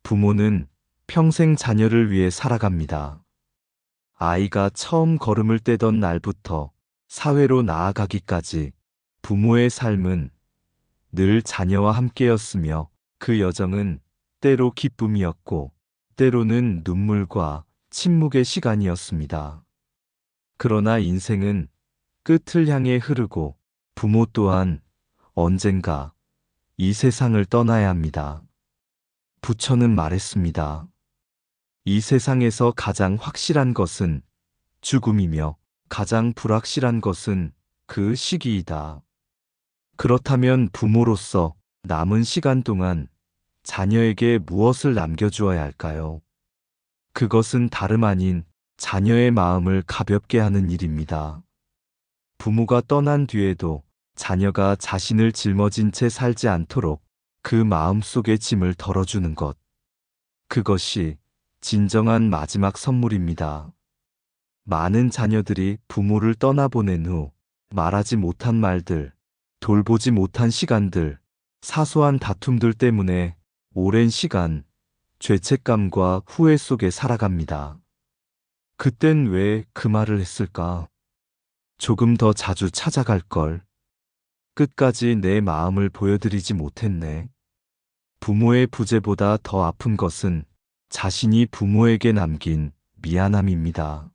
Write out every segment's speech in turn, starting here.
부모는 평생 자녀를 위해 살아갑니다. 아이가 처음 걸음을 떼던 날부터 사회로 나아가기까지 부모의 삶은 늘 자녀와 함께였으며 그 여정은 때로 기쁨이었고 때로는 눈물과 침묵의 시간이었습니다. 그러나 인생은 끝을 향해 흐르고 부모 또한 언젠가 이 세상을 떠나야 합니다. 부처는 말했습니다. 이 세상에서 가장 확실한 것은 죽음이며 가장 불확실한 것은 그 시기이다. 그렇다면 부모로서 남은 시간 동안 자녀에게 무엇을 남겨주어야 할까요? 그것은 다름 아닌 자녀의 마음을 가볍게 하는 일입니다. 부모가 떠난 뒤에도 자녀가 자신을 짊어진 채 살지 않도록 그 마음속의 짐을 덜어주는 것. 그것이 진정한 마지막 선물입니다. 많은 자녀들이 부모를 떠나보낸 후 말하지 못한 말들, 돌보지 못한 시간들, 사소한 다툼들 때문에 오랜 시간 죄책감과 후회 속에 살아갑니다. 그땐 왜 그 말을 했을까? 조금 더 자주 찾아갈 걸. 끝까지 내 마음을 보여드리지 못했네. 부모의 부재보다 더 아픈 것은 자신이 부모에게 남긴 미안함입니다.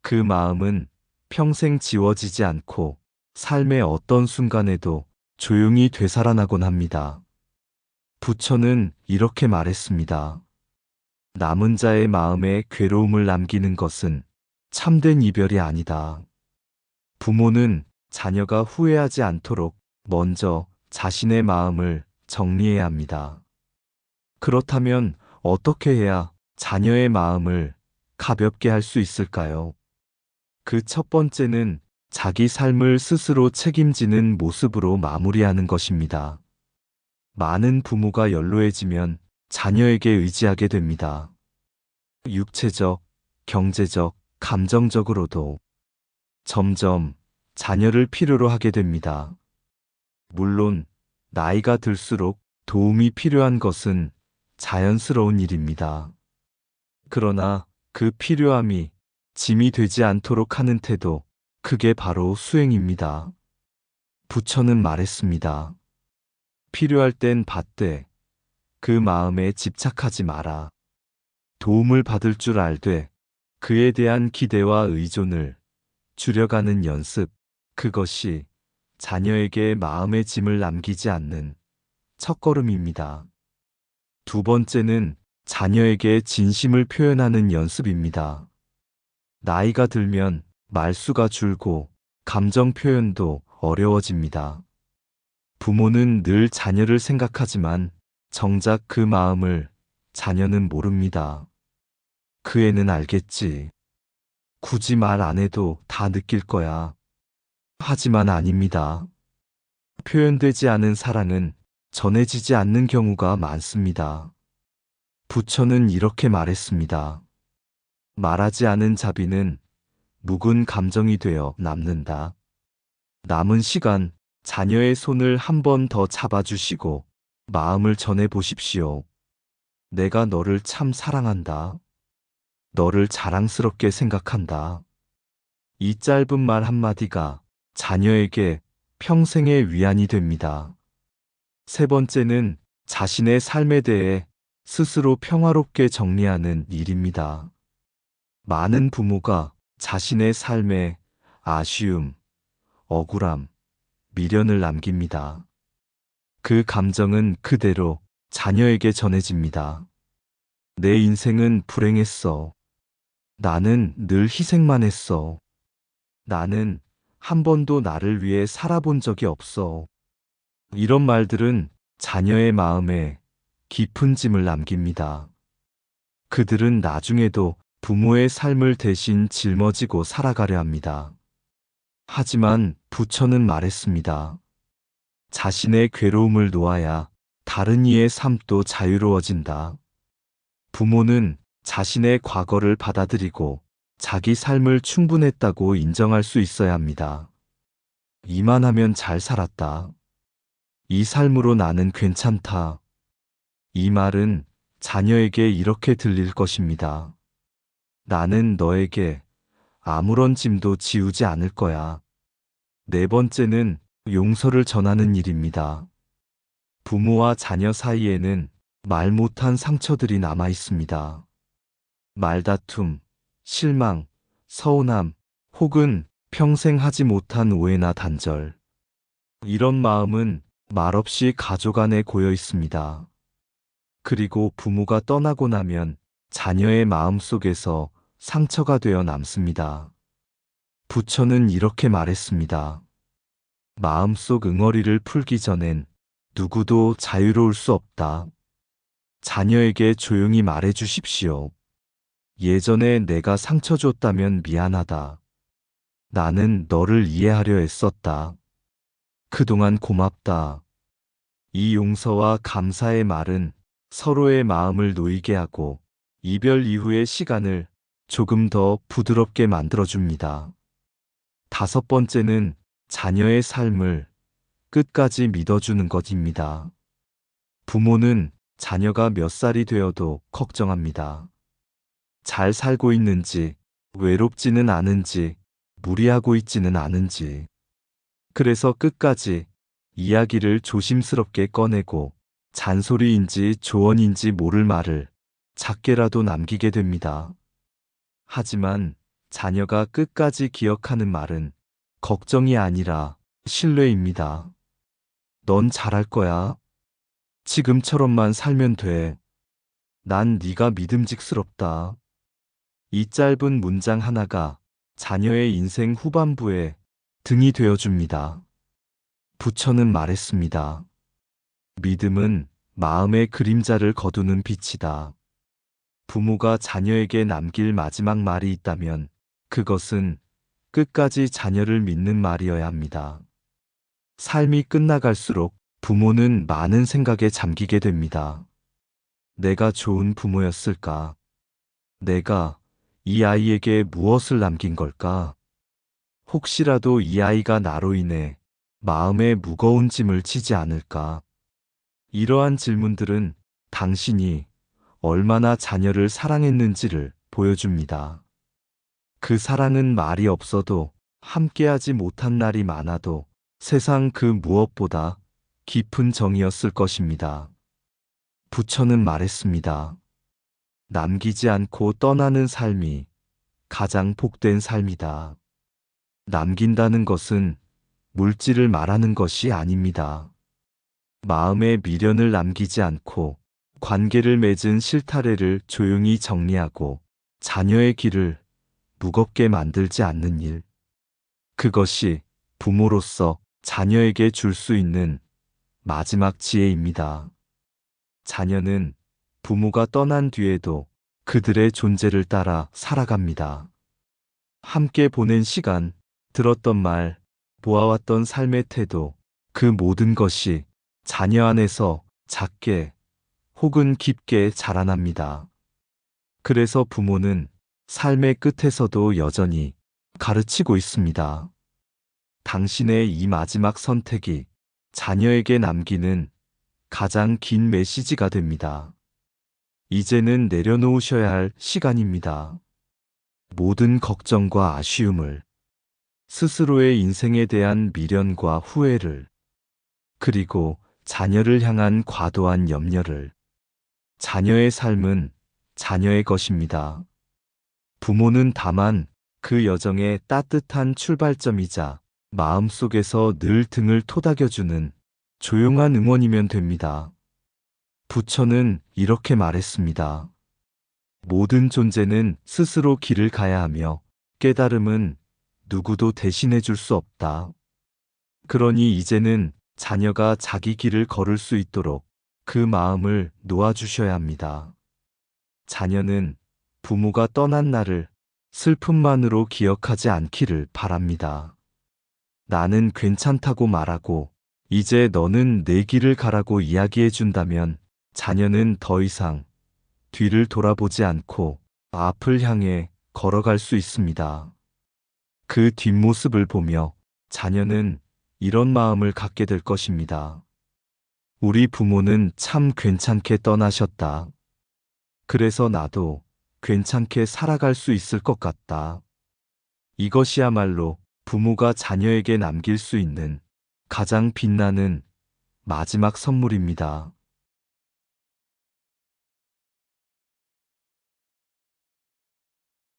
그 마음은 평생 지워지지 않고 삶의 어떤 순간에도 조용히 되살아나곤 합니다. 부처는 이렇게 말했습니다. 남은 자의 마음에 괴로움을 남기는 것은 참된 이별이 아니다. 부모는 자녀가 후회하지 않도록 먼저 자신의 마음을 정리해야 합니다. 그렇다면 어떻게 해야 자녀의 마음을 가볍게 할 수 있을까요? 그 첫 번째는 자기 삶을 스스로 책임지는 모습으로 마무리하는 것입니다. 많은 부모가 연로해지면 자녀에게 의지하게 됩니다. 육체적, 경제적, 감정적으로도 점점 자녀를 필요로 하게 됩니다. 물론 나이가 들수록 도움이 필요한 것은 자연스러운 일입니다. 그러나 그 필요함이 짐이 되지 않도록 하는 태도, 그게 바로 수행입니다. 부처는 말했습니다. 필요할 땐 받되 그 마음에 집착하지 마라. 도움을 받을 줄 알되 그에 대한 기대와 의존을 줄여가는 연습, 그것이 자녀에게 마음의 짐을 남기지 않는 첫걸음입니다. 두 번째는 자녀에게 진심을 표현하는 연습입니다. 나이가 들면 말수가 줄고 감정 표현도 어려워집니다. 부모는 늘 자녀를 생각하지만 정작 그 마음을 자녀는 모릅니다. 그 애는 알겠지. 굳이 말 안 해도 다 느낄 거야. 하지만 아닙니다. 표현되지 않은 사랑은 전해지지 않는 경우가 많습니다. 부처는 이렇게 말했습니다. 말하지 않은 자비는 묵은 감정이 되어 남는다. 남은 시간 자녀의 손을 한 번 더 잡아주시고 마음을 전해보십시오. 내가 너를 참 사랑한다. 너를 자랑스럽게 생각한다. 이 짧은 말 한마디가 자녀에게 평생의 위안이 됩니다. 세 번째는 자신의 삶에 대해 스스로 평화롭게 정리하는 일입니다. 많은 부모가 자신의 삶에 아쉬움, 억울함, 미련을 남깁니다. 그 감정은 그대로 자녀에게 전해집니다. 내 인생은 불행했어. 나는 늘 희생만 했어. 나는 한 번도 나를 위해 살아본 적이 없어. 이런 말들은 자녀의 마음에 깊은 짐을 남깁니다. 그들은 나중에도 부모의 삶을 대신 짊어지고 살아가려 합니다. 하지만 부처는 말했습니다. 자신의 괴로움을 놓아야 다른 이의 삶도 자유로워진다. 부모는 자신의 과거를 받아들이고 자기 삶을 충분했다고 인정할 수 있어야 합니다. 이만하면 잘 살았다. 이 삶으로 나는 괜찮다. 이 말은 자녀에게 이렇게 들릴 것입니다. 나는 너에게 아무런 짐도 지우지 않을 거야. 네 번째는 용서를 전하는 일입니다. 부모와 자녀 사이에는 말 못한 상처들이 남아 있습니다. 말다툼, 실망, 서운함, 혹은 평생 하지 못한 오해나 단절. 이런 마음은 말없이 가족 안에 고여 있습니다. 그리고 부모가 떠나고 나면 자녀의 마음 속에서 상처가 되어 남습니다. 부처는 이렇게 말했습니다. 마음속 응어리를 풀기 전엔 누구도 자유로울 수 없다. 자녀에게 조용히 말해 주십시오. 예전에 내가 상처 줬다면 미안하다. 나는 너를 이해하려 애썼다. 그동안 고맙다. 이 용서와 감사의 말은 서로의 마음을 놓이게 하고 이별 이후의 시간을 조금 더 부드럽게 만들어줍니다. 다섯 번째는 자녀의 삶을 끝까지 믿어주는 것입니다. 부모는 자녀가 몇 살이 되어도 걱정합니다. 잘 살고 있는지, 외롭지는 않은지, 무리하고 있지는 않은지. 그래서 끝까지 이야기를 조심스럽게 꺼내고 잔소리인지 조언인지 모를 말을 작게라도 남기게 됩니다. 하지만 자녀가 끝까지 기억하는 말은 걱정이 아니라 신뢰입니다. 넌 잘할 거야. 지금처럼만 살면 돼. 난 네가 믿음직스럽다. 이 짧은 문장 하나가 자녀의 인생 후반부에 등이 되어줍니다. 부처는 말했습니다. 믿음은 마음의 그림자를 거두는 빛이다. 부모가 자녀에게 남길 마지막 말이 있다면 그것은 끝까지 자녀를 믿는 말이어야 합니다. 삶이 끝나갈수록 부모는 많은 생각에 잠기게 됩니다. 내가 좋은 부모였을까? 내가 이 아이에게 무엇을 남긴 걸까? 혹시라도 이 아이가 나로 인해 마음에 무거운 짐을 지지 않을까? 이러한 질문들은 당신이 얼마나 자녀를 사랑했는지를 보여줍니다. 그 사랑은 말이 없어도 함께하지 못한 날이 많아도 세상 그 무엇보다 깊은 정이었을 것입니다. 부처는 말했습니다. 남기지 않고 떠나는 삶이 가장 복된 삶이다. 남긴다는 것은 물질을 말하는 것이 아닙니다. 마음의 미련을 남기지 않고 관계를 맺은 실타래를 조용히 정리하고 자녀의 길을 무겁게 만들지 않는 일. 그것이 부모로서 자녀에게 줄 수 있는 마지막 지혜입니다. 자녀는 부모가 떠난 뒤에도 그들의 존재를 따라 살아갑니다. 함께 보낸 시간, 들었던 말, 보아왔던 삶의 태도, 그 모든 것이 자녀 안에서 작게 혹은 깊게 자라납니다. 그래서 부모는 삶의 끝에서도 여전히 가르치고 있습니다. 당신의 이 마지막 선택이 자녀에게 남기는 가장 긴 메시지가 됩니다. 이제는 내려놓으셔야 할 시간입니다. 모든 걱정과 아쉬움을, 스스로의 인생에 대한 미련과 후회를, 그리고 자녀를 향한 과도한 염려를. 자녀의 삶은 자녀의 것입니다. 부모는 다만 그 여정의 따뜻한 출발점이자 마음속에서 늘 등을 토닥여주는 조용한 응원이면 됩니다. 부처는 이렇게 말했습니다. 모든 존재는 스스로 길을 가야 하며 깨달음은 누구도 대신해 줄 수 없다. 그러니 이제는 자녀가 자기 길을 걸을 수 있도록 그 마음을 놓아주셔야 합니다. 자녀는 부모가 떠난 날을 슬픔만으로 기억하지 않기를 바랍니다. 나는 괜찮다고 말하고 이제 너는 내 길을 가라고 이야기해 준다면 자녀는 더 이상 뒤를 돌아보지 않고 앞을 향해 걸어갈 수 있습니다. 그 뒷모습을 보며 자녀는 이런 마음을 갖게 될 것입니다. 우리 부모는 참 괜찮게 떠나셨다. 그래서 나도 괜찮게 살아갈 수 있을 것 같다. 이것이야말로 부모가 자녀에게 남길 수 있는 가장 빛나는 마지막 선물입니다.